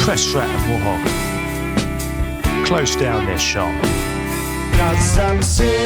Crestrat and Mohawk. Close down their shop. 'Cause I'm sick